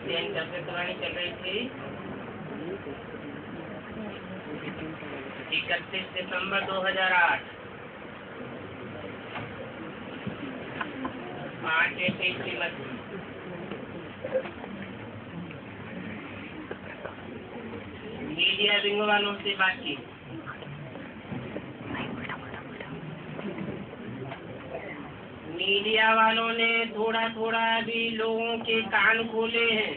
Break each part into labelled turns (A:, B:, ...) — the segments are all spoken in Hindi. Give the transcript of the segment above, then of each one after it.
A: कहानी चल रही थी 31 सितंबर 2008 5:23 मीडिया विंग वालों से बातचीत। मीडिया वालों ने थोड़ा थोड़ा भी लोगों के कान खोले हैं।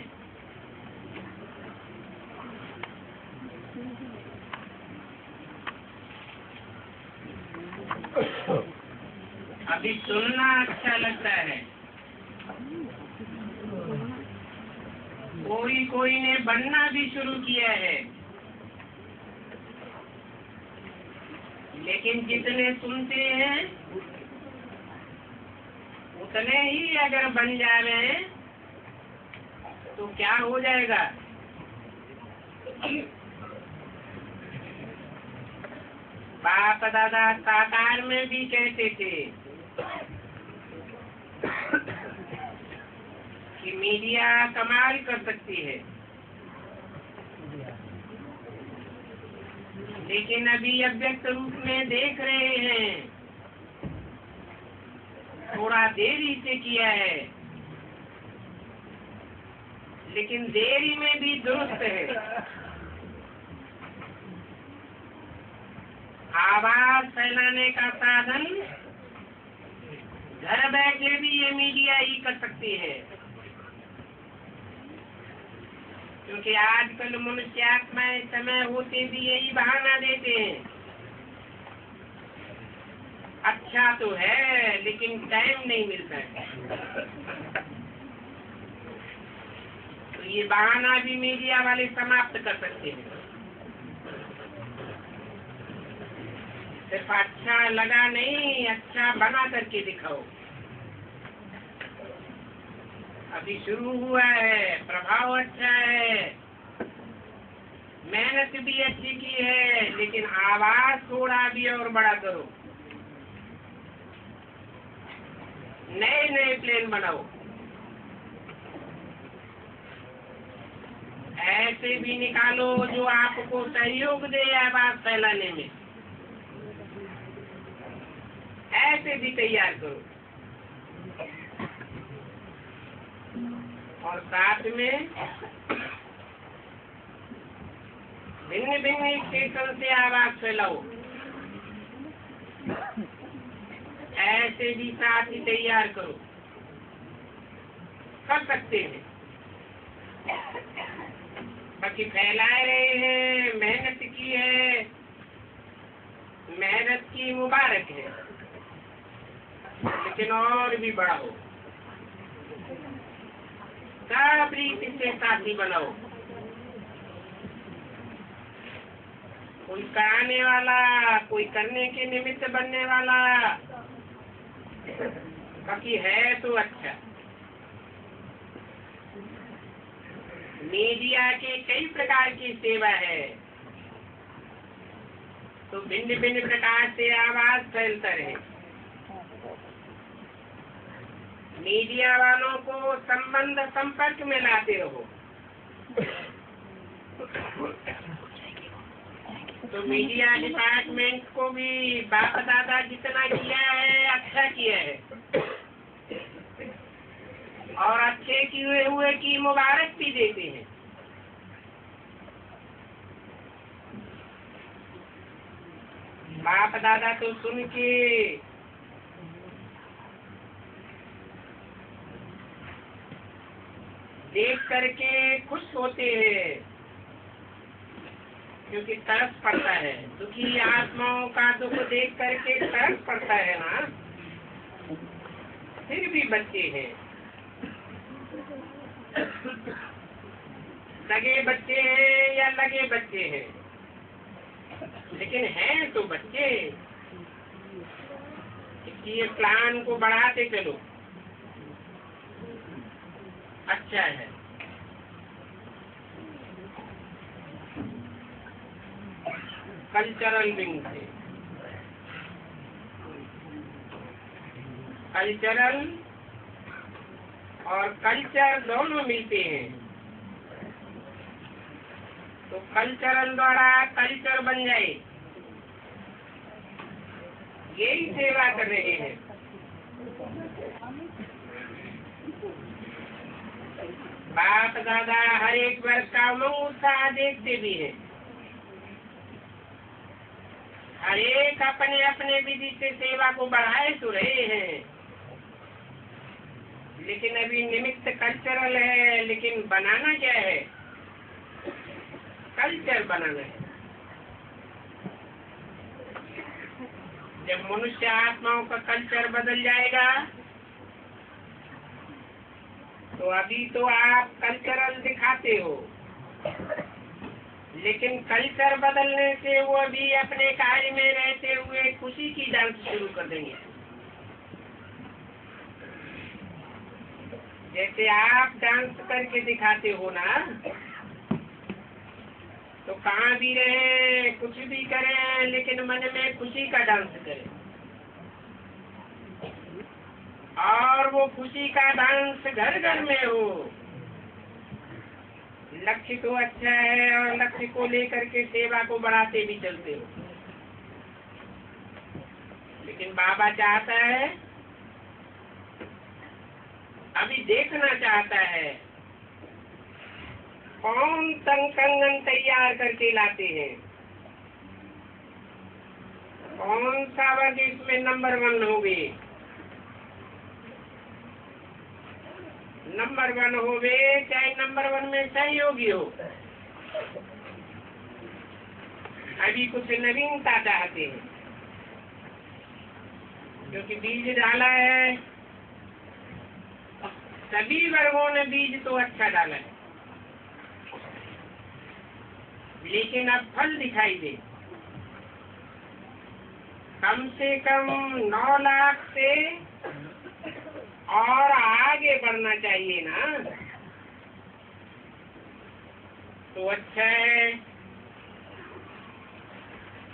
A: अभी सुनना अच्छा लगता है। कोई ने बनना भी शुरू किया है, लेकिन जितने सुनते हैं उतने ही अगर बन जावे तो क्या हो जाएगा। बाप दादा साकार में भी कहते थे कि मीडिया कमाल कर सकती है, लेकिन अभी अव्यक्त रूप में देख रहे हैं। थोड़ा देरी से किया है, लेकिन देरी में भी दुरुस्त है। आवाज फैलाने का साधन घर बैठे भी ये मीडिया ही कर सकती है, क्योंकि आजकल मनुष्यात्माएं समय होते भी यही बहाना देते हैं। अच्छा तो है, लेकिन टाइम नहीं मिलता है। तो ये बहाना भी मीडिया वाले समाप्त कर सकते हैं। सिर्फ अच्छा लगा नहीं, अच्छा बना करके दिखाओ। अभी शुरू हुआ है, प्रभाव अच्छा है, मेहनत भी अच्छी की है, लेकिन आवाज थोड़ा भी और बड़ा करो। नए नए प्लेन बनाओ। ऐसे भी निकालो जो आपको सहयोग दे आवाज फैलाने में। ऐसे भी तैयार करो। और साथ में भिन्न भिन्न स्टेशन से आवाज फैलाओ। ऐसे भी साथ ही तैयार करो। कर सकते हैं। बाकी फैलाए रहे हैं, मेहनत की है, मेहनत की मुबारक है, लेकिन और भी बड़ा हो। सब रीति से साथी बनाओ। कोई कराने वाला, कोई करने के निमित्त बनने वाला, बाकी है तो अच्छा। मीडिया के कई प्रकार की सेवा है, तो भिन्न भिन्न प्रकार से आवाज फैलता रहे। मीडिया वालों को संबंध संपर्क में लाते रहो। तो मीडिया डिपार्टमेंट को भी बाप दादा जितना किया है अच्छा किया है, और अच्छे किए हुए की मुबारक भी देते हैं। बाप दादा तो सुन के देख करके खुश होते हैं, क्योंकि तरस पड़ता है। दुखी आत्माओं का दुख देख करके तरस पड़ता है ना। फिर भी बच्चे हैं, सगे बच्चे हैं या लगे बच्चे हैं, लेकिन हैं तो बच्चे। इसलिए प्लान को बढ़ाते चलो। अच्छा है। कल्चरल विंग से कल्चरल और कल्चर दोनों मिलते हैं। तो कल्चरल द्वारा कल्चर बन जाए, यही सेवा कर रहे हैं। बाप दादा हर एक वर्ष का उमंग उत्साह देखते भी है, हर एक अपने अपने विधि से सेवा को बढ़ाए तो रहे हैं, लेकिन अभी निमित्त कल्चरल है, लेकिन बनाना क्या है? कल्चर बनाना है। जब मनुष्य आत्माओं का कल्चर बदल जाएगा, तो अभी तो आप कल्चरल दिखाते हो, लेकिन कल्चर बदलने से वो अभी अपने कार्य में रहते हुए खुशी की डांस शुरू कर देंगे। जैसे आप डांस करके दिखाते हो ना, तो कहाँ भी रहे, कुछ भी करें, लेकिन मन में खुशी का डांस करें, और वो खुशी का डांस घर घर में हो। लक्ष्य तो अच्छा है, और लक्ष्य को लेकर के सेवा को बढ़ाते भी चलते हो, लेकिन बाबा चाहता है, अभी देखना चाहता है कौन कंगन तैयार करके लाते हैं, कौन सा वर्ग इसमें नंबर 1 होगे। नंबर 1 होवे, चाहे नंबर 1 में सहयोगी हो। अभी कुछ नवीनता चाहते हैं, क्योंकि बीज डाला है, सभी वर्गों ने बीज तो अच्छा डाला है, लेकिन अब फल दिखाई दे। कम से कम 9 लाख से और आगे बढ़ना चाहिए ना, तो अच्छा है।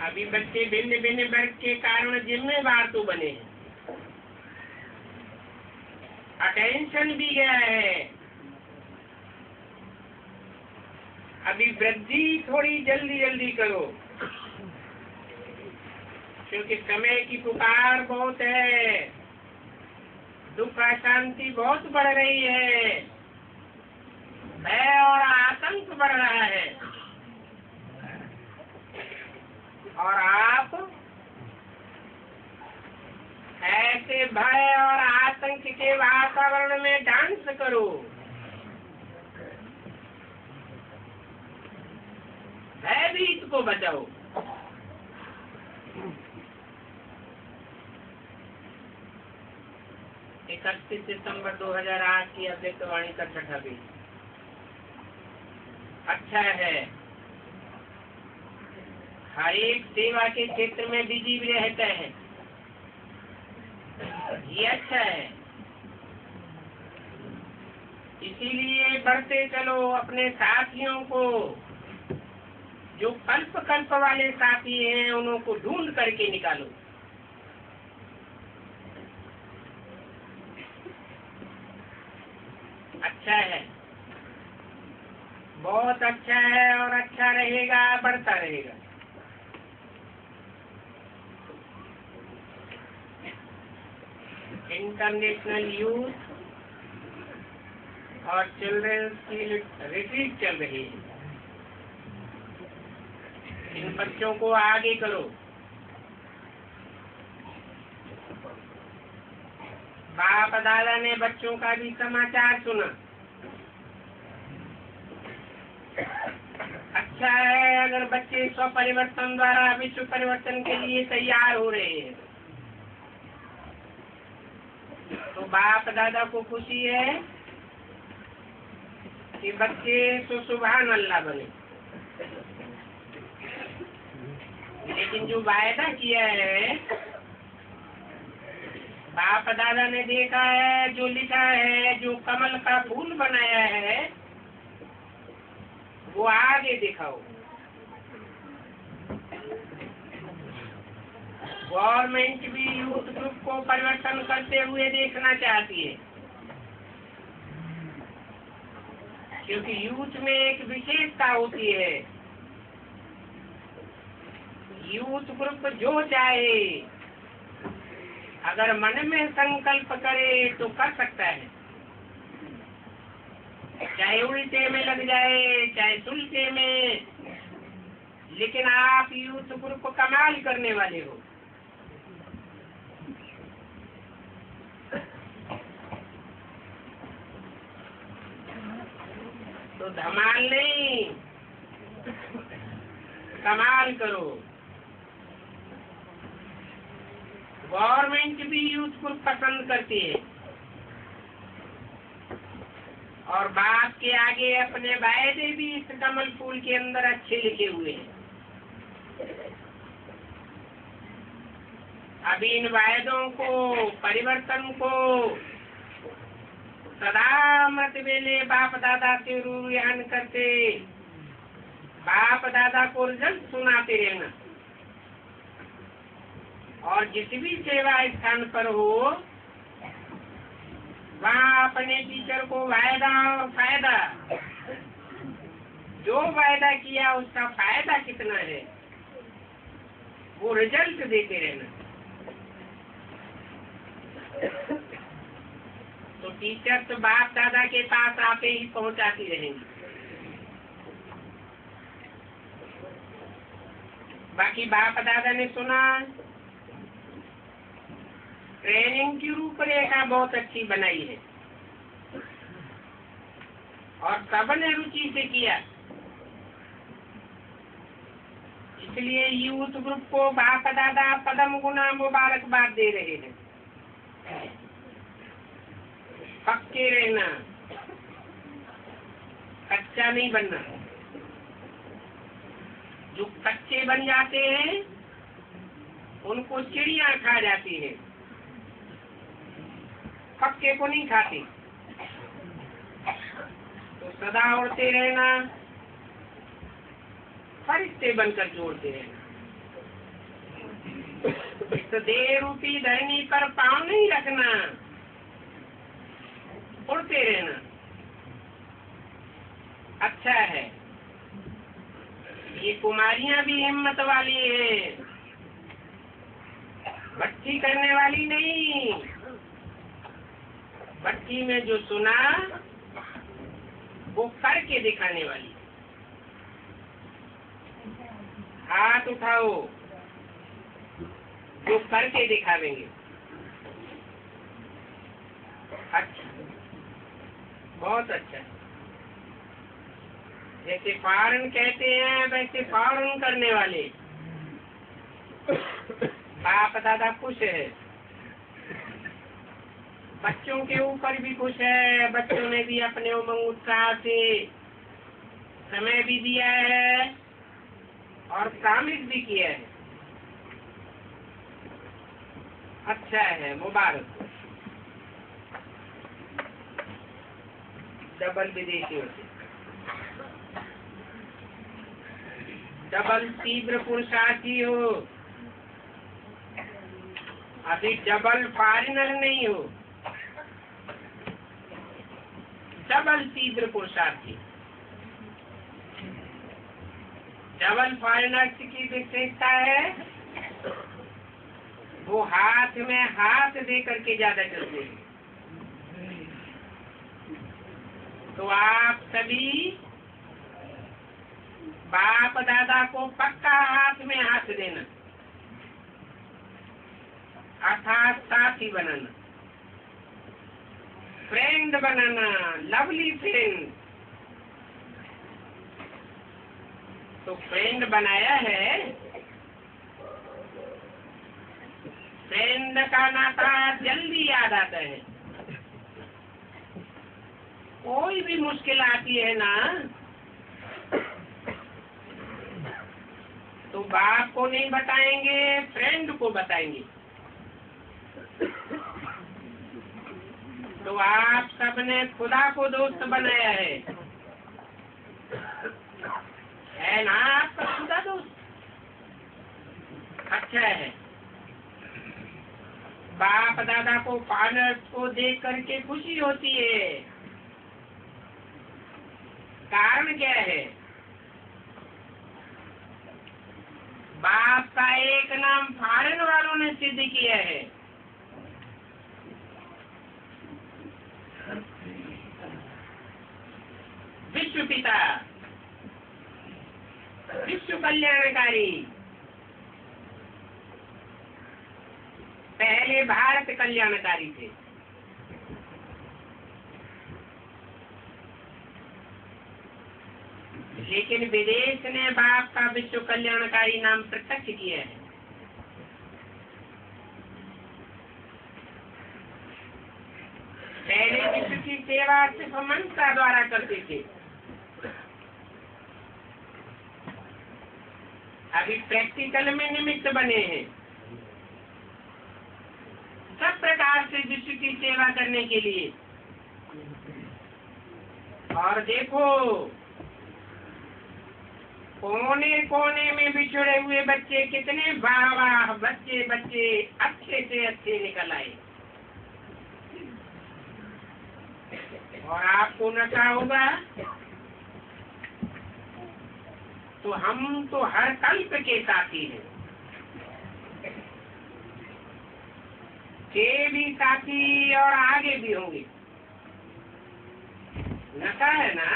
A: अभी बच्चे भिन्न भिन्न वर्ग के कारण जिम्मेवार तो बने हैं, अटेंशन भी गया है। अभी वृद्धि थोड़ी जल्दी जल्दी करो, क्योंकि समय की पुकार बहुत है, दुख अशांति बहुत बढ़ रही है, भय और आतंक बढ़ रहा है, और आप ऐसे भय और आतंक के वातावरण में डांस करो। भयभीत को बचाओ। 31 सितंबर 2008 की अव्यक्तवाणी का छठा बीज अच्छा है। हर एक सेवा के क्षेत्र में बिजी भी रहता है, ये अच्छा है। इसीलिए बढ़ते चलो, अपने साथियों को, जो कल्प कल्प वाले साथी हैं, उनको ढूंढ करके निकालो। अच्छा है, बहुत अच्छा है, और अच्छा रहेगा, बढ़ता रहेगा। इंटरनेशनल यूथ और चिल्ड्रंस की रिट्रीट चल रही है। इन बच्चों को आगे करो। बाप दादा ने बच्चों का भी समाचार सुना। अच्छा है अगर बच्चे स्व परिवर्तन द्वारा विश्व परिवर्तन के लिए तैयार हो रहे हैं, तो बाप दादा को खुशी है कि बच्चे तो सुभान अल्लाह बने। लेकिन जो वायदा किया है, बाप दादा ने देखा है, जो लिखा है, जो कमल का फूल बनाया है, वो आगे दिखाओ। गवर्नमेंट भी यूथ ग्रुप को परिवर्तन करते हुए देखना चाहती है, क्योंकि यूथ में एक विशेषता होती है, यूथ ग्रुप जो चाहे अगर मन में संकल्प करे तो कर सकता है, चाहे उल्टे में लग जाए चाहे सुलटे में, लेकिन आप यूथ ग्रुप कमाल करने वाले हो। तो धमाल नहीं, कमाल करो। गवर्नमेंट भी यूथ ग्रुप पसंद करती है और बाप के आगे अपने वायदे भी इस कमल फूल के अंदर अच्छे लिखे हुए हैं। अभी इन वायदों को, परिवर्तन को सदा मत वेले बाप दादा से रूहान करते, बाप दादा को रिजल्ट सुनाते रहना। और जिस भी सेवा स्थान पर हो वहाँ अपने टीचर को वायदा और फायदा, जो वायदा किया उसका फायदा कितना है वो रिजल्ट देते रहना। तो टीचर तो बाप दादा के पास आते ही पहुंचाती रहेंगी। बाकी बाप दादा ने सुना ट्रेनिंग की रूपरेखा बहुत अच्छी बनाई है और सबने रुचि से किया, इसलिए यूथ ग्रुप को बाप दादा पदम गुना मुबारकबाद दे रहे हैं। पक्के रहना, कच्चा नहीं बनना। जो कच्चे बन जाते हैं उनको चिड़िया खा जाती है, पक्के को नहीं खाती। तो सदा उड़ते रहना, फरिश्ते बनकर जोड़ते रहना। इस देह रूपी धरनी पर पांव नहीं रखना, उड़ते रहना। अच्छा है, ये कुमारियां भी हिम्मत वाली है, भट्टी करने वाली नहीं। भट्टी में जो सुना वो करके दिखाने वाली। हाथ उठाओ जो करके दिखावेंगे। अच्छा, बहुत अच्छा। जैसे पारण कहते हैं वैसे पारण करने वाले। बाप दादा खुश है, बच्चों के ऊपर भी खुश है। बच्चों ने भी अपने उमंग उत्साह से समय भी दिया है और कामिल भी किया है। अच्छा है, मुबारक। डबल विदेशी होते, डबल तीव्र पुरुषार्थी हो, अभी डबल फॉरेनर नहीं हो, डबल तीव्र पुरुषार्थी। डबल फॉरेनर की विशेषता है वो हाथ में हाथ दे करके ज्यादा चलते हैं। तो आप सभी बाप दादा को पक्का हाथ में हाथ देना, अर्थात साथी बनाना, फ्रेंड बनाना, लवली फ्रेंड। तो फ्रेंड बनाया है, फ्रेंड का नाता जल्दी याद आता है। कोई भी मुश्किल आती है ना तो बाप को नहीं बताएंगे, फ्रेंड को बताएंगे। तो आप सबने खुदा को दोस्त बनाया है ना आपका खुदा दोस्त? अच्छा है। बाप दादा को फादर्स को देख करके खुशी होती है। कारण क्या है? आपका एक नाम फॉरेन वालों ने सिद्ध किया है। विश्व पिता, विश्व कल्याणकारी, पहले भारत कल्याणकारी थे। लेकिन विदेश ने बाप का विश्व कल्याणकारी नाम प्रत्यक्ष किया है। पहले विश्व की सेवा सिर्फ मंत्र द्वारा करते थे, अभी प्रैक्टिकल में निमित्त बने हैं सब प्रकार से विश्व की सेवा करने के लिए। और देखो, कोने कोने में बिछड़े हुए बच्चे कितने वाह वाह बच्चे बच्चे अच्छे से अच्छे निकल आए। और आपको नशा होगा तो हम तो हर कल्प के साथी हैं, के भी साथी और आगे भी होंगे। नशा है ना।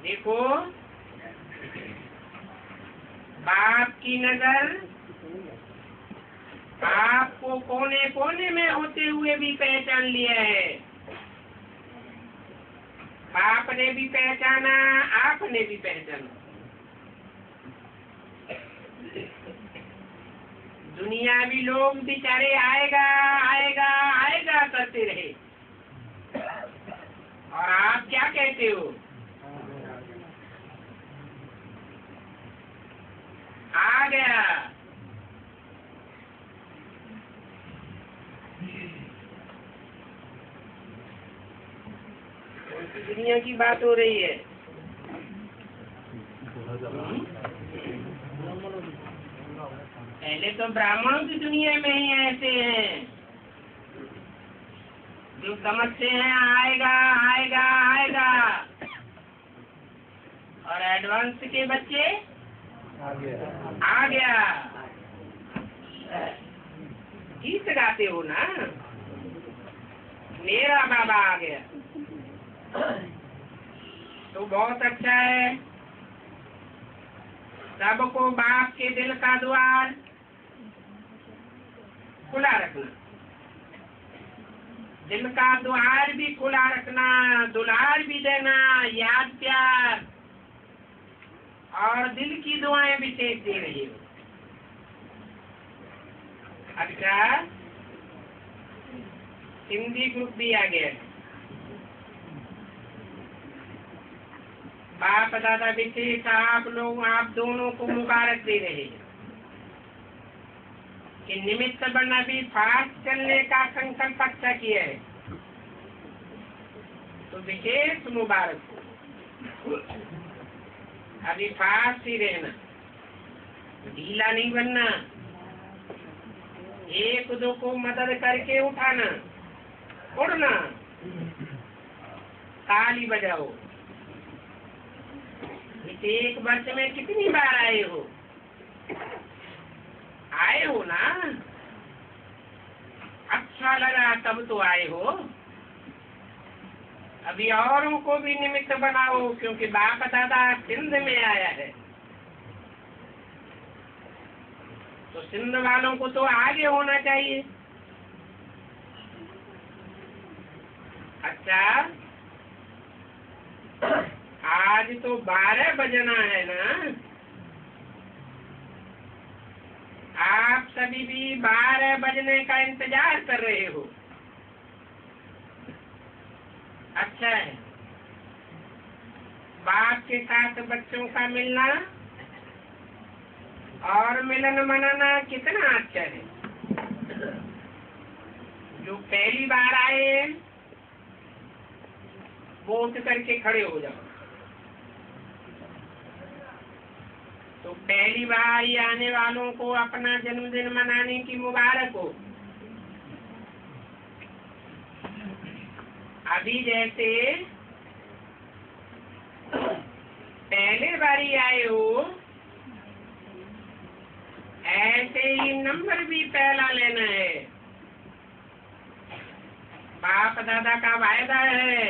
A: देखो, बाप की नजर आपको कोने कोने में होते हुए भी पहचान लिया है। बाप ने भी पहचाना, आपने भी पहचाना। दुनियावी लोग बेचारे आएगा आएगा आएगा करते रहे, और आप क्या कहते हो? आ गया। दुनिया की बात हो रही है। पहले तो ब्राह्मणों की दुनिया में ही ऐसे हैं जो समझते हैं आएगा आएगा आएगा, और एडवांस के बच्चे आ गया। गीत गाते हो ना, मेरा बाबा आ गया, तो बहुत अच्छा है। सबको बाप के दिल का द्वार खुला रखना, दिल का द्वार भी खुला रखना, दुलार भी देना, याद प्यार और दिल की दुआएं भी तेज दे रही हो। अच्छा, हिंदी ग्रुप भी आ गया। बाप दादा विशेष आप लोग, आप दोनों को मुबारक दे रहे हैं कि निमित्त बना भी फास्ट चलने का संकल्प अच्छा किया है, तो विशेष मुबारक हो। अभी फास्ट ही रहना, ढीला नहीं बनना, एक दो को मदद करके उठाना, उड़ना, ताली बजाओ। इस एक वर्ष में कितनी बार आए हो? आए हो ना? अच्छा लगा तब तो आए हो। अभी औरों को भी निमित्त बनाओ, क्योंकि बाप दादा सिंध में आया है, तो सिंध वालों को तो आगे होना चाहिए। अच्छा, आज तो 12 बजना है ना? आप सभी भी 12 बजने का इंतजार कर रहे हो। अच्छा है, बाप के साथ बच्चों का मिलना और मिलन मनाना कितना अच्छा है। जो पहली बार आए वो उठ करके खड़े हो जाओ। तो पहली बार ही आने वालों को अपना जन्मदिन मनाने की मुबारक हो। अभी जैसे पहले बारी आए हो ऐसे ही नंबर भी पहला लेना है। बाप दादा का वायदा है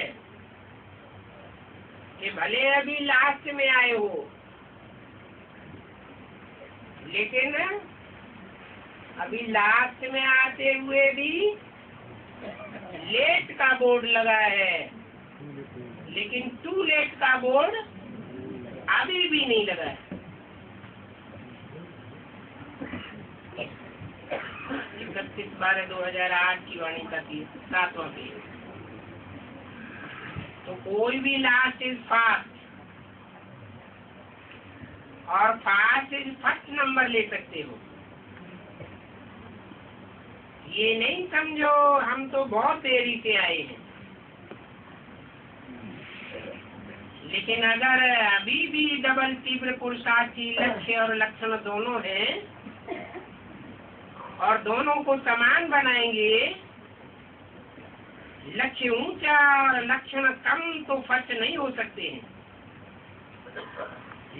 A: कि भले अभी लास्ट में आए हो, लेकिन अभी लास्ट में आते हुए भी लेट का बोर्ड लगा है, लेकिन टू लेट का बोर्ड अभी भी नहीं लगा है। 31/12/2008 की वाणी का 7वां पेज। तो कोई भी लास्ट इज फास्ट और फास्ट इज फर्स्ट नंबर ले सकते हो। ये नहीं समझो हम तो बहुत देरी से आए हैं, लेकिन अगर अभी भी डबल तीव्र पुरुषार्थी लक्ष्य और लक्षण दोनों हैं और दोनों को समान बनाएंगे, लक्ष्य ऊंचा और लक्षण कम तो फर्क नहीं हो सकते हैं।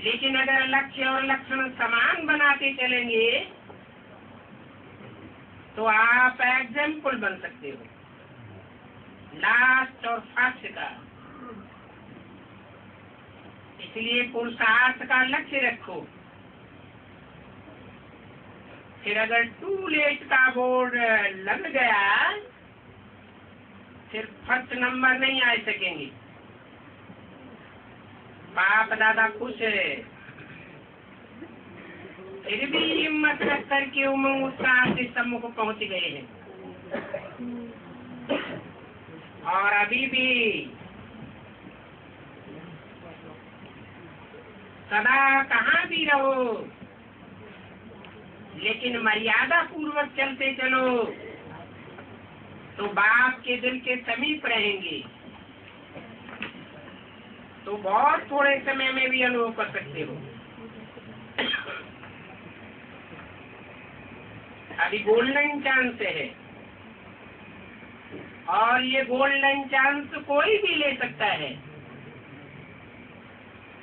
A: लेकिन अगर लक्ष्य और लक्षण समान बनाते चलेंगे तो आप एग्जाम्पल बन सकते हो लास्ट और फर्स्ट का। इसलिए पुरुषार्थ का लक्ष्य रखो। फिर अगर टू लेट का बोर्ड लग गया, फिर फर्स्ट नंबर नहीं आ सकेंगे। बाप दादा खुश है, फिर भी हिम्मत रख करके उमंग उत्साह से सम्मुख पहुंच गए हैं। और अभी भी सदा कहाँ भी रहो, लेकिन मर्यादा पूर्वक चलते चलो तो बाप के दिल के समीप रहेंगे, तो बहुत थोड़े समय में भी अनुभव कर सकते हो। अभी गोल्डन चांस है, और ये गोल्डन चांस कोई भी ले सकता है,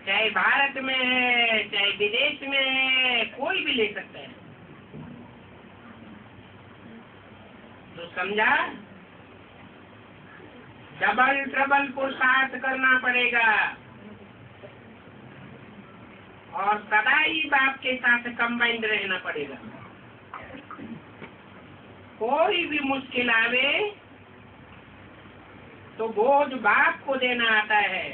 A: चाहे भारत में है चाहे विदेश में है, कोई भी ले सकता है। तो समझा, डबल ट्रबल पुरुषार्थ करना पड़ेगा और सदा ही बाप के साथ कंबाइंड रहना पड़ेगा। कोई भी मुश्किल आवे तो बोझ बाप को देना आता है,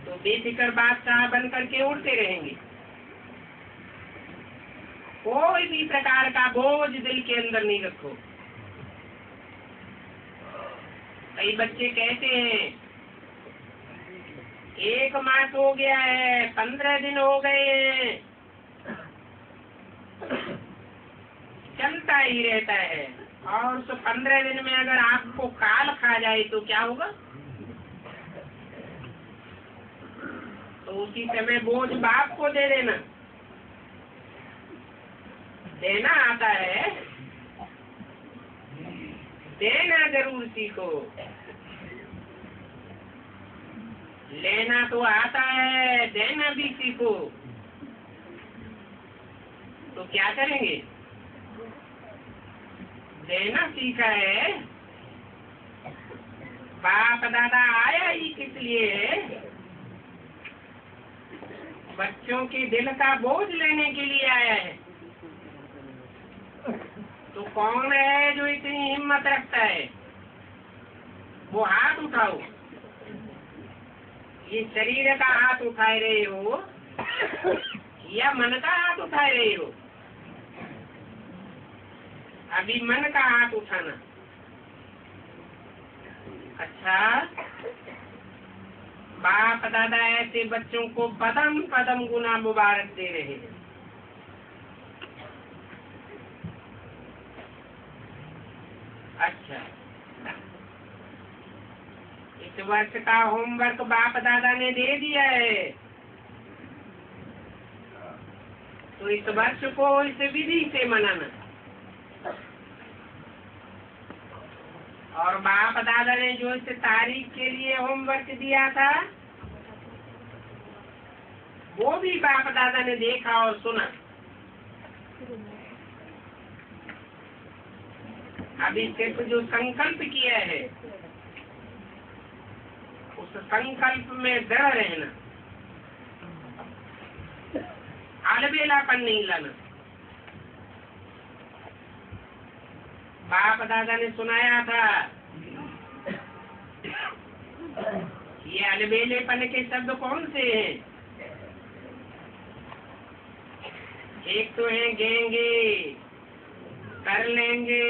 A: तो बेफिक्र बादशाह बन करके उड़ते रहेंगे। कोई भी प्रकार का बोझ दिल के अंदर नहीं रखो। कई बच्चे कहते हैं 1 मास हो गया है, 15 दिन हो गए हैं, चलता ही रहता है। और उस 15 दिन में अगर आपको काल खा जाए तो क्या होगा? तो उसी समय बोझ बाप को दे देना। देना आता है, देना जरूर सीखो। लेना तो आता है, देना भी सीखो। तो क्या करेंगे? देना सीखा है, बाप दादा आया ही किस लिए है? बच्चों के दिल का बोझ लेने के लिए आया है। तो कौन है जो इतनी हिम्मत रखता है? वो हाथ उठाओ। ये शरीर का हाथ उठाए रहे हो या मन का हाथ उठाए रहे हो? अभी मन का हाथ उठाना। अच्छा, बाप दादा ऐसे बच्चों को पदम पदम गुना मुबारक दे रहे हैं। अच्छा, इस वर्ष का होमवर्क बाप दादा ने दे दिया है, तो इस वर्ष को इस विधि से मनाना। और बाप दादा ने जो इस तारीख के लिए होमवर्क दिया था, वो भी बाप दादा ने देखा और सुना। अभी सिर्फ जो संकल्प किया है उस संकल्प में दृढ़ रहना, अलबेलापन नहीं लाना। बाप दादा ने सुनाया था, ये अलबेलेपन के शब्द कौन से हैं? एक तो है गेंगे, कर लेंगे,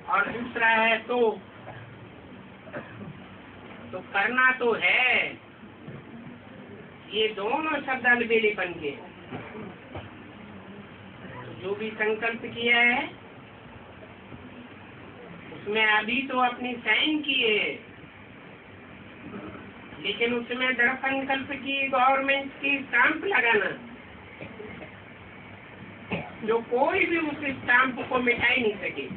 A: और दूसरा है तो करना तो है। ये दोनों शब्द अलबेलेपन के। जो भी संकल्प किया है उसमें अभी तो अपनी साइन की है, लेकिन उसमें दृढ़ संकल्प की गवर्नमेंट की स्टाम्प लगाना, जो कोई भी उस स्टाम्प को मिटा ही नहीं सके।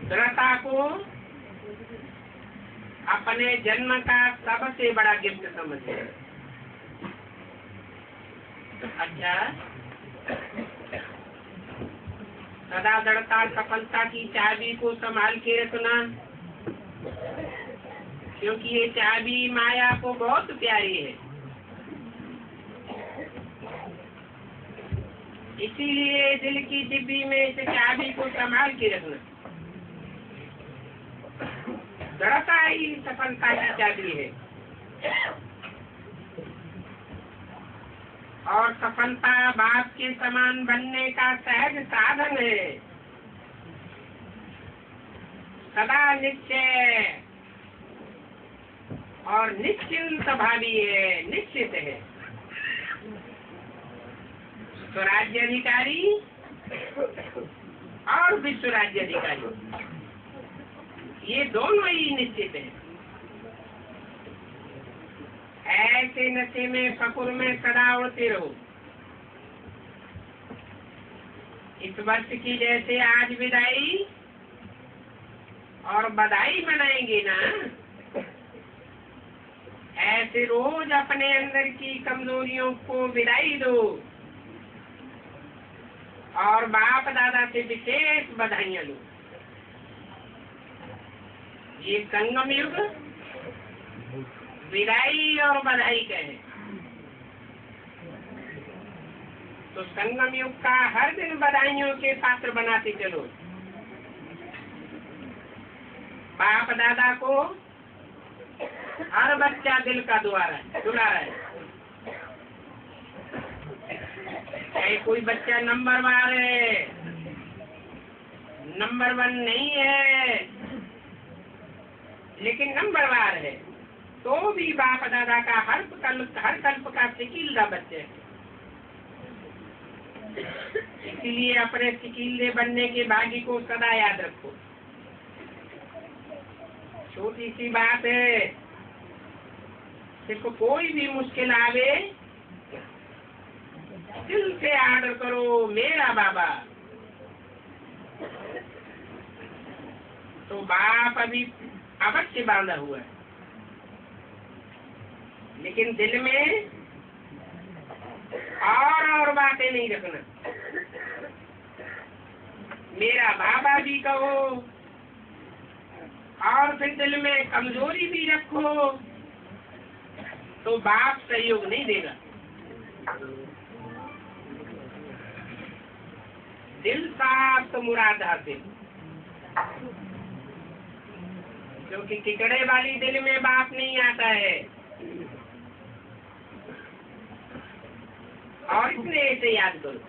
A: दृढ़ता को अपने जन्म का सबसे बड़ा गिफ्ट समझे। अच्छा, सदा दृढ़ता सफलता की चाबी को संभाल के रखना, क्योंकि ये चाबी माया को बहुत प्यारी है। इसीलिए दिल की डिब्बी में इस चाबी को संभाल के रखना। दृढ़ता ही सफलता की चाबी है, और सफलता बाप के समान बनने का सहज साधन है। सदा निश्चय और निश्चिंत भावी है, निश्चित है। स्वराज्य अधिकारी और विश्व राज्य अधिकारी, ये दोनों ही निश्चित हैं। ऐसे नशे में फकुर में सदा उड़ते रहो। इस वर्ष की जैसे आज विदाई और बधाई मनाएंगे ना, ऐसे रोज अपने अंदर की कमजोरियों को विदाई दो और बाप दादा से विशेष बधाइयां लो। ये संगम युग विदाई और बधाई का है, तो संगम युग का हर दिन बधाइयों के पात्र बनाते चलो। बाप दादा को हर बच्चा दिल का दुलारा है। चाहे कोई बच्चा नंबर 1 है, नंबर 1 नहीं है, लेकिन नंबर 1 है, तो भी बाप दादा का हर कल्प का सिकीलदा बच्चे है। इसीलिए अपने सिकीले बनने के भाग्य को सदा याद रखो। छोटी सी बात है, सिर्फ कोई भी मुश्किल आवे दिल से आदर करो, मेरा बाबा। तो बाप अभी अवश्य बांधा हुआ है, लेकिन दिल में और बातें नहीं रखना। मेरा बाबा भी कहो और फिर दिल में कमजोरी भी रखो, तो बाप सहयोग नहीं देगा। दिल साफ तो मुराद हासिल, क्योंकि टिकड़े वाली दिल में बाप नहीं आता है। और इसलिए इसे याद करो,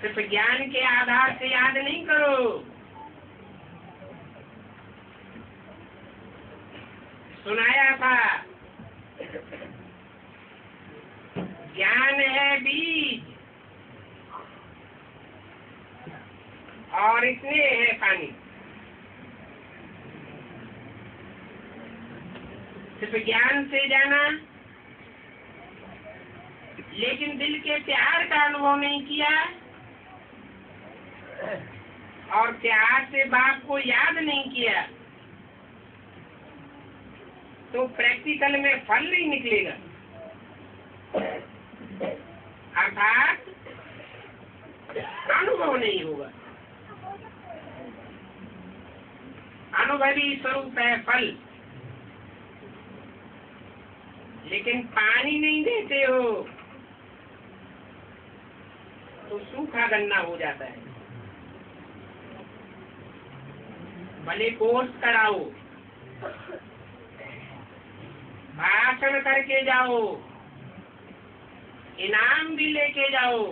A: सिर्फ ज्ञान के आधार से याद नहीं करो। सुनाया था, ज्ञान है बीज और इसमें है पानी। सिर्फ ज्ञान से जाना, लेकिन दिल के प्यार का अनुभव नहीं किया और प्यार से बाप को याद नहीं किया, तो प्रैक्टिकल में फल नहीं निकलेगा, अर्थात अनुभव नहीं होगा। अनुभवी स्वरूप है फल, लेकिन पानी नहीं देते हो तो सूखा गन्ना हो जाता है। भले कोर्स कराओ, भाषण करके जाओ, इनाम भी लेके जाओ,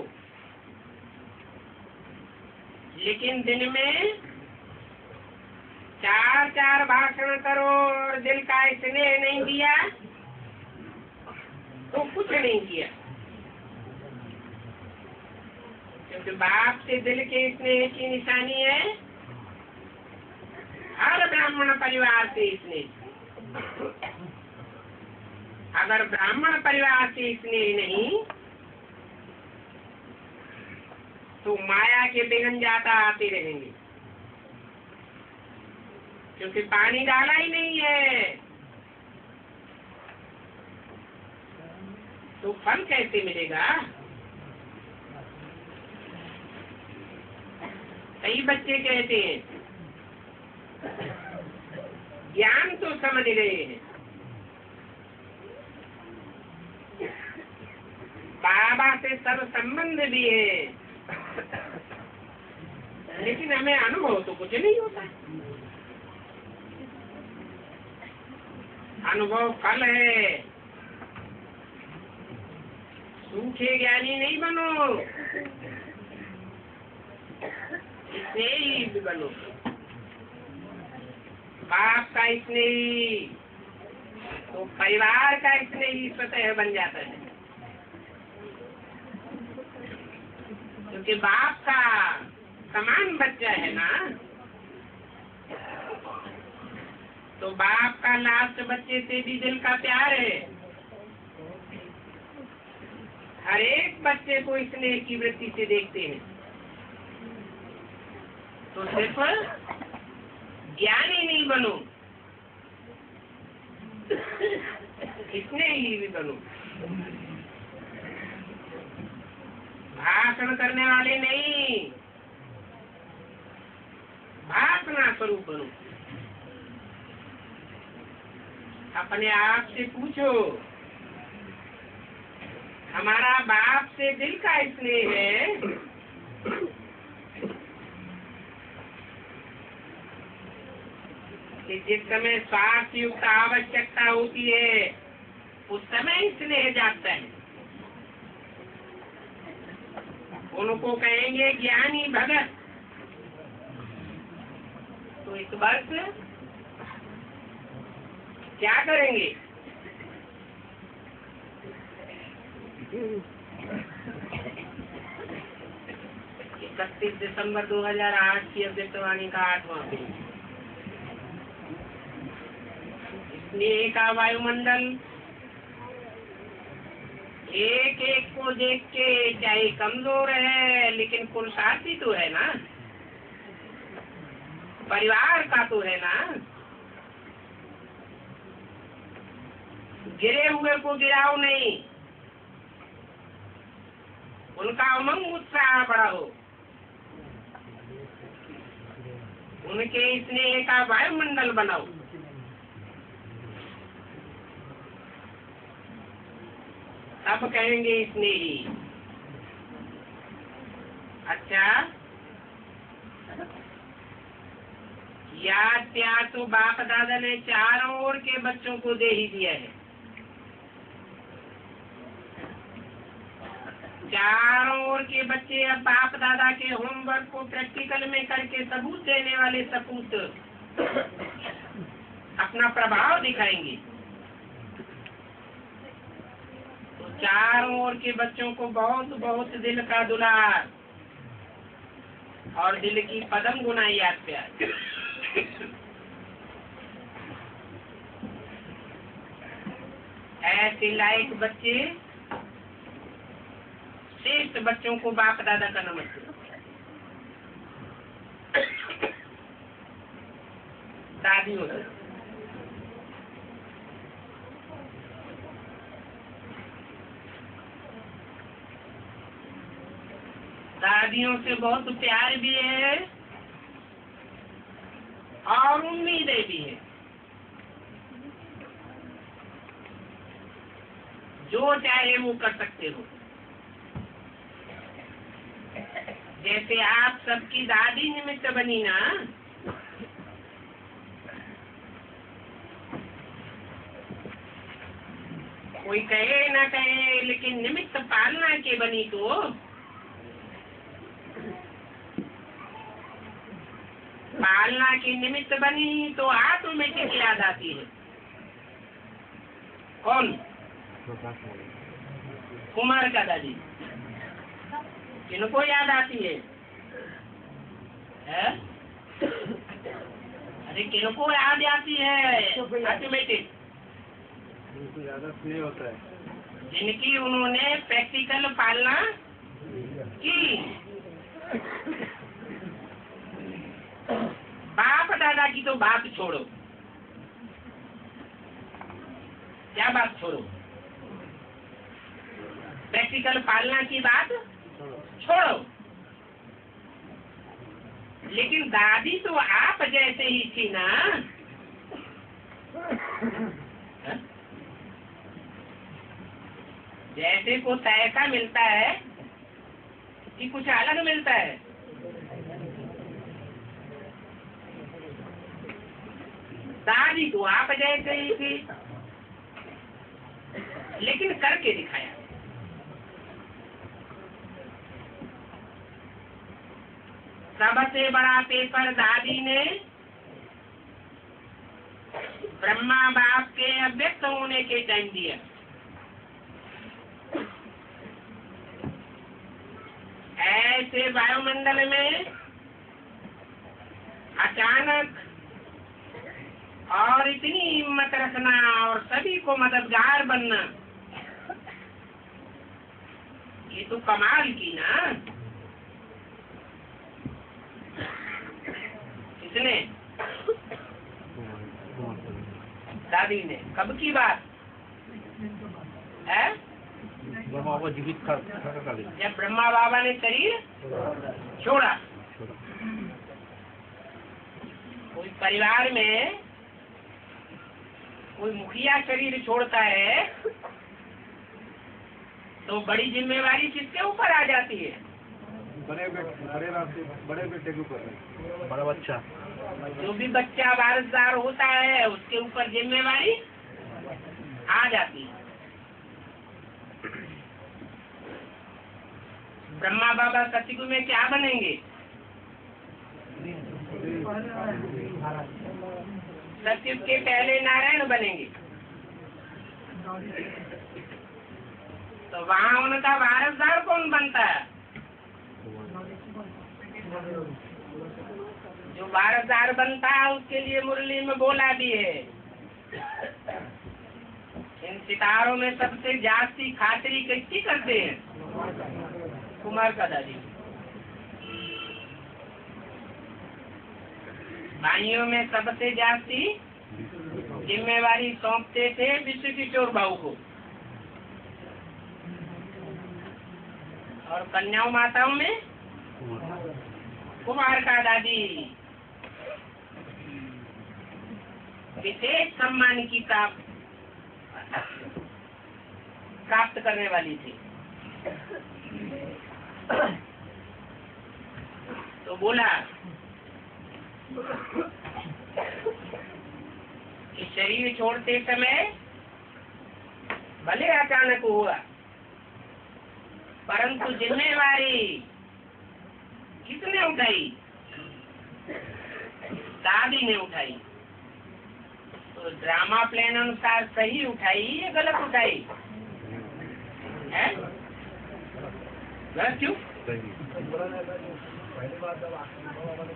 A: लेकिन दिन में 4 भाषण करो और दिल का स्नेह नहीं दिया तो कुछ नहीं किया। क्योंकि बाप से दिल के स्नेह की निशानी है हर ब्राह्मण परिवार से स्नेह। अगर ब्राह्मण परिवार से स्नेह नहीं तो माया के बेगन जाता आते रहेंगे, क्योंकि पानी डाला ही नहीं है तो फल कैसे मिलेगा। कई बच्चे कहते हैं ज्ञान तो समझ गए हैं, बाबा से सब संबंध भी है, लेकिन हमें अनुभव तो कुछ नहीं होता। अनुभव फल है, सूखे ज्ञानी नहीं बनो, स्नेही बनो। बाप का स्नेही तो परिवार का स्नेही स्वतः बन जाता है, क्योंकि बाप का समान बच्चा है ना। तो बाप का लास्ट बच्चे से भी दिल का प्यार है। हर एक बच्चे को स्नेह की वृत्ति से देखते हैं। तो सिर्फ ज्ञानी नहीं बनो, स्नेही भी बनो। भाषण करने वाले नहीं, भाषणा स्वरूप बनो। अपने आप से पूछो, हमारा बाप से दिल का स्नेह है कि जिस समय स्वास्थ्य युक्त आवश्यकता होती है उस समय स्नेह जागता है। उनको कहेंगे ज्ञानी भगत, तो इस वर्ष क्या करेंगे? 31 दिसंबर 2008 की अव्यक्तवाणी का 8वां पेज। स्नेह का वायुमंडल एक एक को देख के चाहे कमजोर है लेकिन पुरुषार्थी तो है ना, परिवार का तो है ना। गिरे हुए को गिराओ नहीं, उनका उमंग उत्साह बढ़ाओ, उनके स्नेह का वायुमंडल बनाओ। तब कहेंगे स्नेही। अच्छा, याद प्यार तो बाप दादा ने चारों ओर के बच्चों को दे ही दिया है। चारों ओर के बच्चे अब बाप दादा के होमवर्क को प्रैक्टिकल में करके सबूत देने वाले सपूत अपना प्रभाव दिखाएंगे। तो चारों ओर के बच्चों को बहुत बहुत दिल का दुलार और दिल की पदम गुना याद प्यार। ऐसे लायक बच्चे, श्रेष्ठ बच्चों को बाप दादा का नमस्ते। दादियों दादियों से बहुत प्यार भी है और उम्मीदें भी है। जो चाहे वो कर सकते हो। जैसे आप सबकी दादी निमित्त बनी ना, कोई कहे ना कहे लेकिन निमित्त पालना के बनी तो पालना की निमित्त बनी तो ऑटोमेटिक याद आती है। कौन? कुमार का दादी। किनको याद आती है? अरे किनको याद आती है ऑटोमेटिक?
B: नहीं होता है
A: जिनकी उन्होंने प्रैक्टिकल पालना की। बाप दादा की तो बात छोड़ो, क्या बात छोड़ो, प्रैक्टिकल पालना की बात छोड़ो। लेकिन दादी तो आप जैसे ही थी ना। जैसे को तैसा मिलता है कि कुछ अलग मिलता है? दादी तो आप जैसे ही थी, लेकिन करके दिखाया। सबसे बड़ा पेपर दादी ने ब्रह्मा बाप के अव्यक्त होने के टाइम दिया। ऐसे वायुमंडल में अचानक और इतनी हिम्मत रखना और सभी को मददगार बनना, ये तो कमाल की ना। किसने? दादी ने। कब की बात है?
B: ब्रह्मा बाबा जीवित था
A: जब ब्रह्मा बाबा ने शरीर छोड़ा। कोई परिवार में कोई मुखिया शरीर छोड़ता है तो बड़ी जिम्मेवारी किसके ऊपर आ जाती है?
B: बड़े बेटे के ऊपर, बड़ा बच्चा।
A: जो भी बच्चा वारसदार होता है उसके ऊपर जिम्मेवारी आ जाती है। ब्रह्मा बाबा सतयुग में क्या बनेंगे? सतयुग के पहले नारायण बनेंगे। तो वहाँ उनका वारसदार कौन बनता है? जो वारसदार बनता है उसके लिए मुरली में बोला भी है, इन सितारों में सबसे जास्ती खातिरी किसकी करते हैं? कुमार का दादी। भाइयों में सबसे जास्ती जिम्मेवारी सौंपते थे विश्व किशोर बाबू को, और कन्याओं माताओं में कुमार का दादी विशेष सम्मान की प्राप्त करने वाली थी। तो बोला कि शरीर छोड़ते समय भले अचानक हुआ, परंतु जिम्मेवारी किसने उठाई? दादी ने उठाई। तो ड्रामा प्लान अनुसार सही उठाई या गलत उठाई है? गलत क्यों?
B: पहली बार जब आपने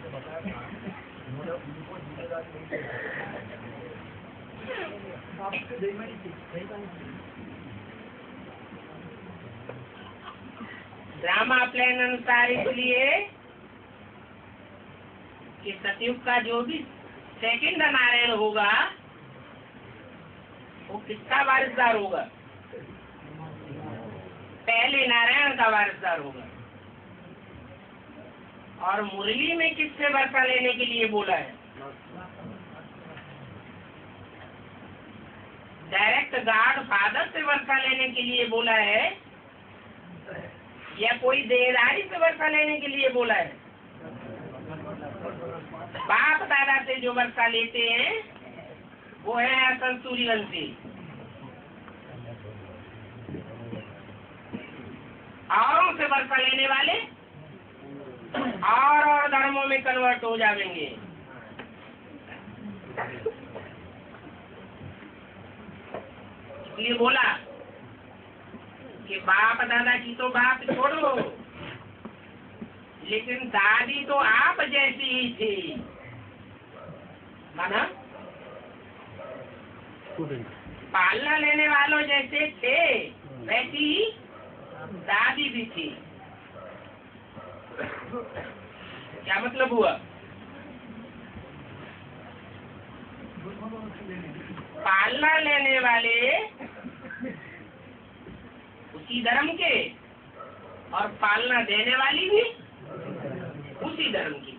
B: बताया था उन्होंने उनको जिम्मेदारी
A: ड्रामा प्लान अनुसार इसलिए कि सतयुग का जो भी सेकंड नारायण होगा वो किसका वारिसदार होगा? पहले नारायण का वारिसदार होगा। और मुरली में किससे वर्षा लेने के लिए बोला है? डायरेक्ट गॉड फादर से वर्षा लेने के लिए बोला है या कोई देहधारी से वर्षा लेने के लिए बोला है? बाप दादा से जो वर्षा लेते हैं वो है असल सूर्यवंशी। औरों से वर्षा लेने वाले और धर्मों में कन्वर्ट हो जाएंगे। इसलिए बोला कि बाप दादा की तो बात छोड़ो, लेकिन दादी तो आप जैसी ही थी। माना पालना लेने वालों जैसे थे वैसी ही दादी भी थी। क्या मतलब हुआ? पालना लेने वाले उसी धर्म के और पालना देने वाली भी उसी धर्म की,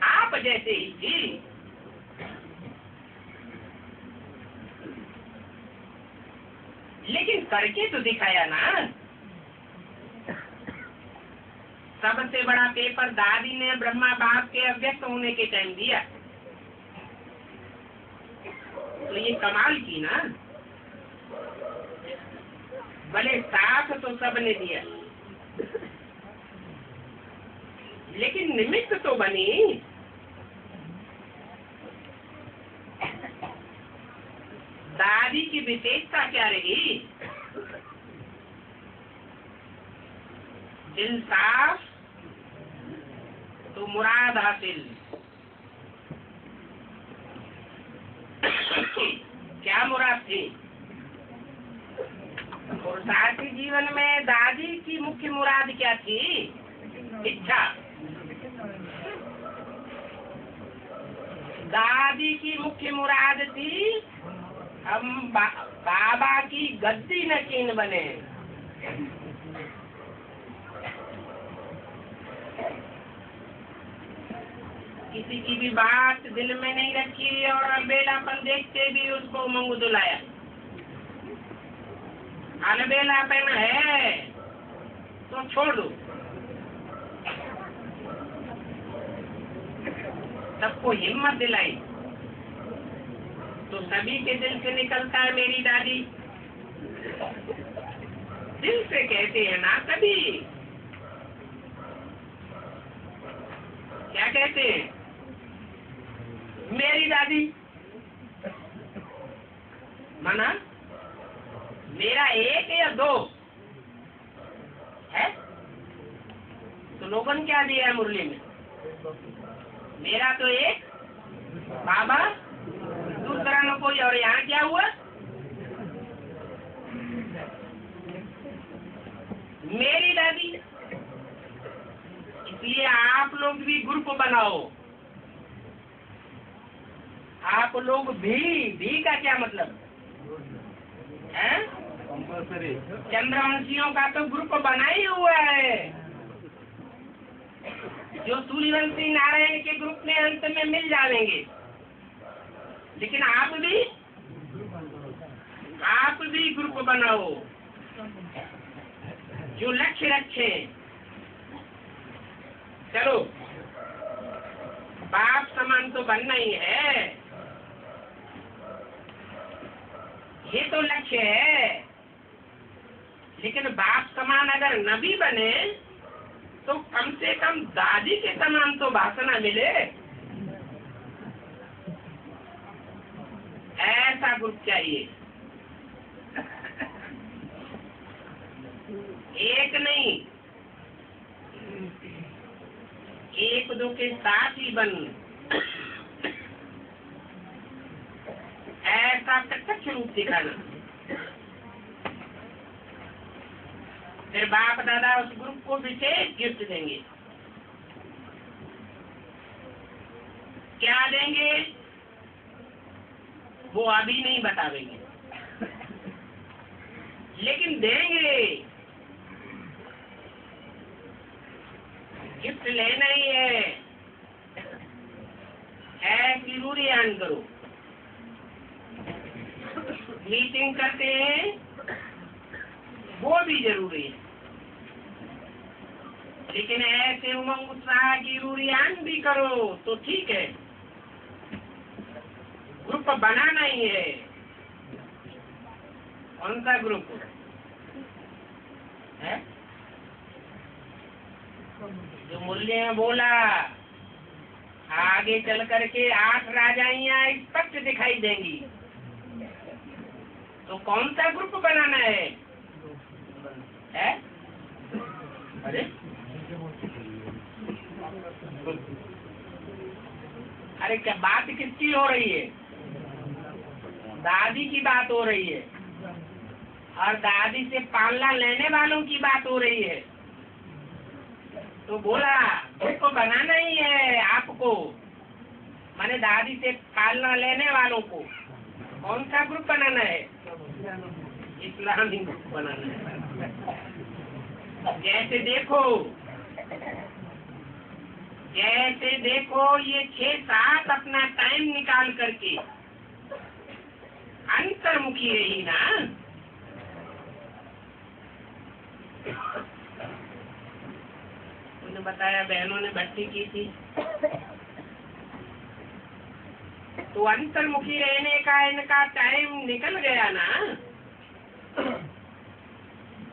A: आप जैसे ही थी। लेकिन करके तो दिखाया ना। सबसे बड़ा पेपर दादी ने ब्रह्मा बाप के अव्यक्त होने के टाइम दिया, तो ये कमाल की ना। भले साथ तो सबने दिया, लेकिन निमित्त तो बनी। दादी की विशेषता क्या रही? दिल साफ तो मुराद हासिल। क्या मुराद थी? और साथी जीवन में दादी की मुख्य मुराद क्या थी? इच्छा। दादी की मुख्य मुराद थी हम बाबा की गद्दी नशीन बने। किसी की भी बात दिल में नहीं रखी और अलबेलापन देखते भी उसको मंगू दुलाया। अलबेलापन है तो छोड़ दो। सबको हिम्मत दिलाई तो सभी के दिल से निकलता है मेरी दादी। दिल से कहते हैं ना सभी। क्या कहते हैं? मेरी दादी। माना मेरा एक या दो है? तो लोगों ने क्या दिया है मुरली में? मेरा तो एक बाबा, दूसरा न कोई। और यहाँ क्या हुआ? मेरी दादी। इसलिए आप लोग भी ग्रुप बनाओ। आप लोग भी का क्या मतलब है? चंद्रवंशियों का तो ग्रुप बना ही हुआ है, जो सूर्यवंशी नारायण के ग्रुप में अंत में मिल जाएंगे। लेकिन आप भी ग्रुप बनाओ जो लक्ष्य रखे। चलो बाप समान तो बनना ही है, ये तो लक्ष्य है। लेकिन बाप समान अगर न भी बने तो कम से कम दादी के समान तो भाषण मिले। ऐसा ग्रुप चाहिए। एक नहीं, एक दो के साथ ही बन। ऐसा प्रत्यक्ष रूप दिखाना। फिर बाप दादा उस ग्रुप को विशेष गिफ्ट देंगे। क्या देंगे वो अभी नहीं बतावेंगे, लेकिन देंगे। गिफ्ट कष्ट लेना ही है कि रूढ़ियान करो। मीटिंग करते हैं वो भी जरूरी है, लेकिन ऐसे उमंग उत्साह की रूढ़ियान भी करो तो ठीक है। ग्रुप बनाना ही है। कौन सा ग्रुप है? जो मूल्य में बोला, आगे चल करके 8 राजाइयां स्पष्ट दिखाई देंगी। तो कौन सा ग्रुप बनाना है? अरे अरे क्या बात किसकी हो रही है? दादी की बात हो रही है और दादी से पालना लेने वालों की बात हो रही है। तो बोला ग्रुप बनाना ही है आपको, माने दादी से पालना लेने वालों को। कौन सा ग्रुप बनाना है? इस्लामी ग्रुप बनाना है। जैसे देखो ये 6-7 अपना टाइम निकाल करके अंतर्मुखी रही ना। उन्होंने बताया बहनों ने भट्टी की थी, तो अंतर्मुखी रहने का इनका टाइम निकल गया ना।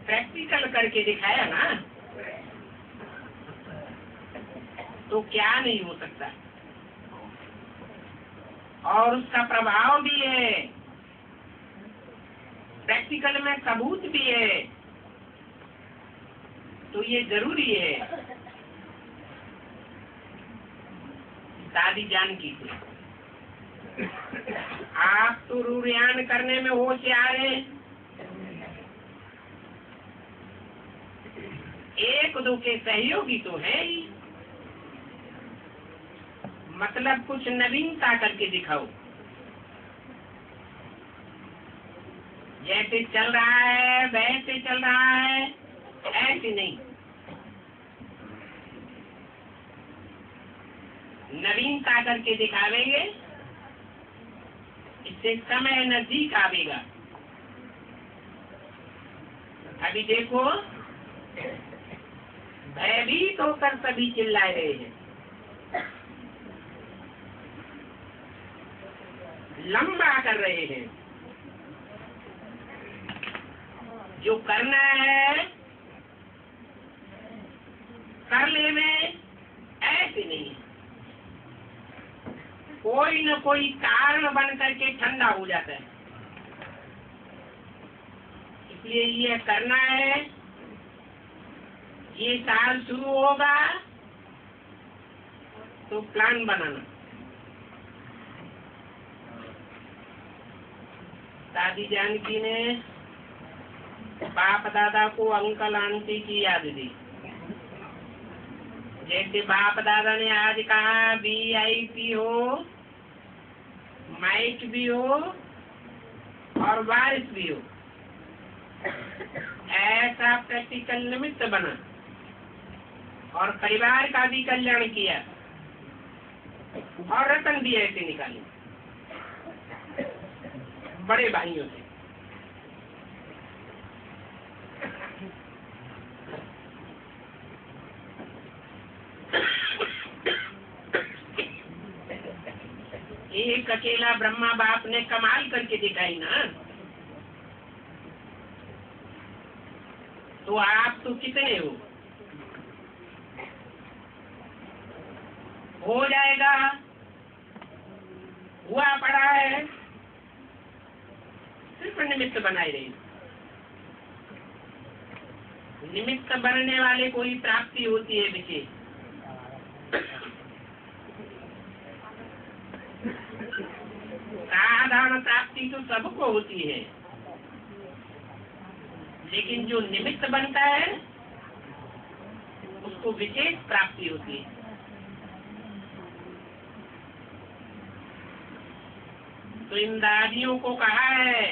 A: प्रैक्टिकल करके दिखाया ना, तो क्या नहीं हो सकता। और उसका प्रभाव भी है, प्रैक्टिकल में सबूत भी है। तो ये जरूरी है। दादी जान की थी, आप तो रूढ़ियान करने में होशियार हैं। 1-2 के सहयोगी तो है ही, मतलब कुछ नवीनता करके दिखाओ। जैसे चल रहा है वैसे चल रहा है, ऐसे नहीं। नवीनता करके दिखावेंगे, इससे समय नजदीक आवेगा। अभी देखो भयभीत होकर सभी चिल्ला रहे हैं, लंबा कर रहे हैं। जो करना है कर ले में, ऐसे नहीं। कोई न कोई कारण बन करके ठंडा हो जाता है। इसलिए ये करना है, ये साल शुरू होगा तो प्लान बनाना। दादी जानकी ने बाप दादा को अंकल आंटी की याद दी। जैसे बाप दादा ने आज कहा VIP हो, माइक भी हो और वारिस भी हो, ऐसा प्रैक्टिकल निमित्त बना और परिवार का भी कल्याण किया और रतन भी ऐसे निकाले बड़े भाइयों से। एक अकेला ब्रह्मा बाप ने कमाल करके दिखाई ना, तो आप तो कितने हो जाएगा। हुआ पड़ा है, सिर्फ निमित्त बनाए रही। निमित्त बनने वाले को ही प्राप्ति होती है विशेष। साधारण प्राप्ति तो सबको होती है, लेकिन जो निमित्त बनता है उसको विशेष प्राप्ति होती है। तो इन दादियों को कहा है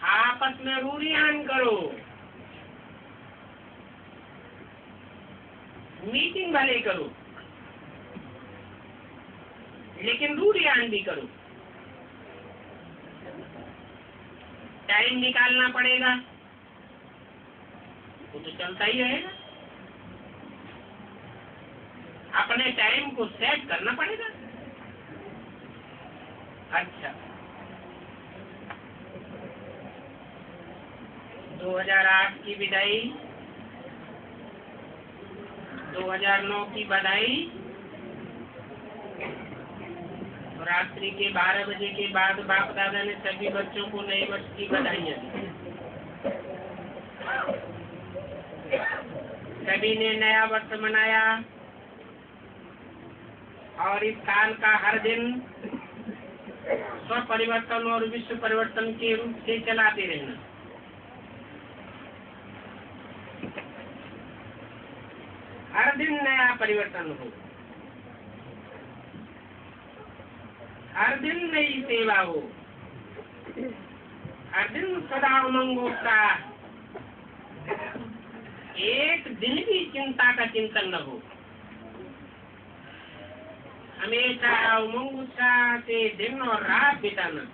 A: आपस में रूढ़ियान करो। मीटिंग भले करो, लेकिन रूढ़ ज्ञान भी करो। टाइम निकालना पड़ेगा, वो तो चलता ही रहेगा। अपने टाइम को सेट करना पड़ेगा। अच्छा, 2008 की विदाई, 2009 की बधाई, रात्रि के 12 बजे के बाद बाप दादा ने सभी बच्चों को नए वर्ष की बधाइयाँ दी। सभी ने नया वर्ष मनाया और इस साल का हर दिन स्व परिवर्तन और विश्व परिवर्तन के रूप से चलाते रहना। हर दिन नया परिवर्तन हो, हर दिन नई सेवा हो, हर दिन सदा उमंग उत्साह, एक दिन भी चिंता का चिंतन न हो। हमेशा उमंग उत्साह से दिन और रात बिताना।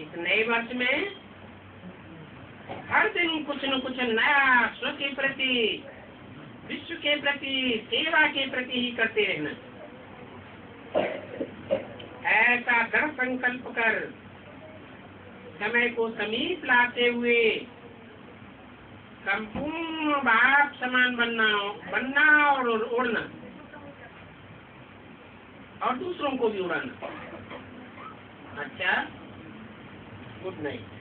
A: इस नए वर्ष में हर दिन कुछ न कुछ नया स्व के प्रति, विश्व के प्रति, सेवा के प्रति ही करते रहना। ऐसा दृढ़ संकल्प कर समय को समीप लाते हुए संपूर्ण बाप समान बनना और उड़ना और दूसरों को भी उड़ाना। अच्छा, गुड नाइट।